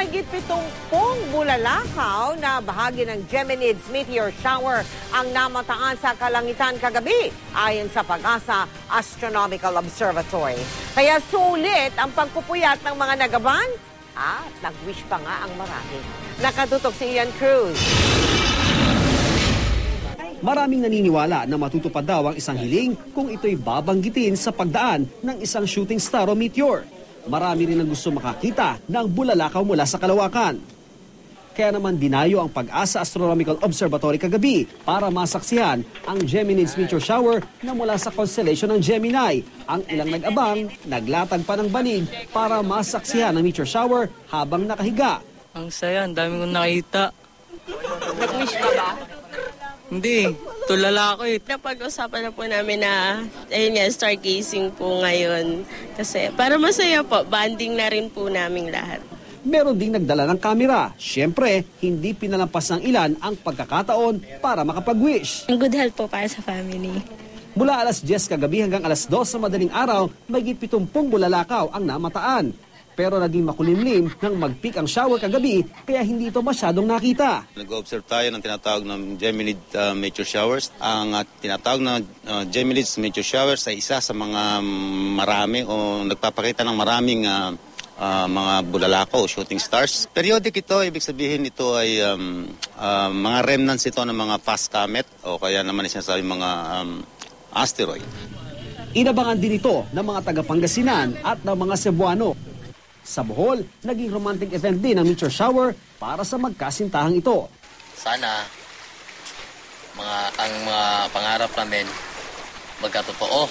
Mahigit 70 bulalakaw na bahagi ng Geminids meteor shower ang namataan sa kalangitan kagabi ayon sa Pag-asa Astronomical Observatory. Kaya sulit ang pagpupuyat ng mga nagaban at nag-wish pa nga ang marami. Nakatutok si Ian Cruz. Maraming naniniwala na matutupad daw ang isang hiling kung ito'y babanggitin sa pagdaan ng isang shooting star o meteor. Marami rin ang gusto makakita ng bulalakaw mula sa kalawakan. Kaya naman dinayo ang Pag-asa Astronomical Observatory kagabi para masaksihan ang Geminids meteor shower na mula sa constellation ng Gemini. Ang ilang nag-abang, naglatag pa ng banig para masaksihan ang meteor shower habang nakahiga. Ang saya, ang dami kong nakita. Nag-wish ka ba? Hindi, tulala ako eh. Napag-usapan na po namin na, ayun nga, stargazing po ngayon. Kasi para masaya po, banding na rin po naming lahat. Meron ding nagdala ng kamera. Siyempre, hindi pinalampas ng ilan ang pagkakataon para makapag-wish. Good health po para sa family. Mula alas 10 kagabi hanggang alas 2 sa madaling araw, may 70 bulalakaw ang namataan. Pero naging makulimlim nang mag-peak ang shower kagabi kaya hindi ito masyadong nakita. Nag-observe tayo ng tinatawag ng Geminid meteor showers. Ang tinatawag na Geminid meteor showers ay isa sa mga marami o nagpapakita ng maraming mga bulalakaw o shooting stars. Periodic ito, ibig sabihin ito ay mga remnants ito ng mga fast comet o kaya naman sinasabi mga asteroid. Inabangan din ito ng mga taga-Pangasinan at ng mga Cebuano. Sa Bohol, naging romantic event din ang meteor shower para sa magkasintahang ito. Sana ang mga pangarap namin magkatotoo.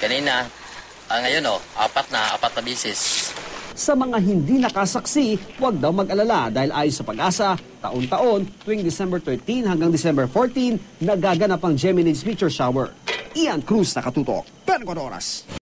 Kanina, ngayon apat na bisis. Sa mga hindi nakasaksi, huwag daw mag-alala dahil ayon sa Pag-asa, taon-taon tuwing December 13 hanggang December 14, nagaganap ang Geminids meteor shower. Ian Cruz, Nakatutok, 24 Oras.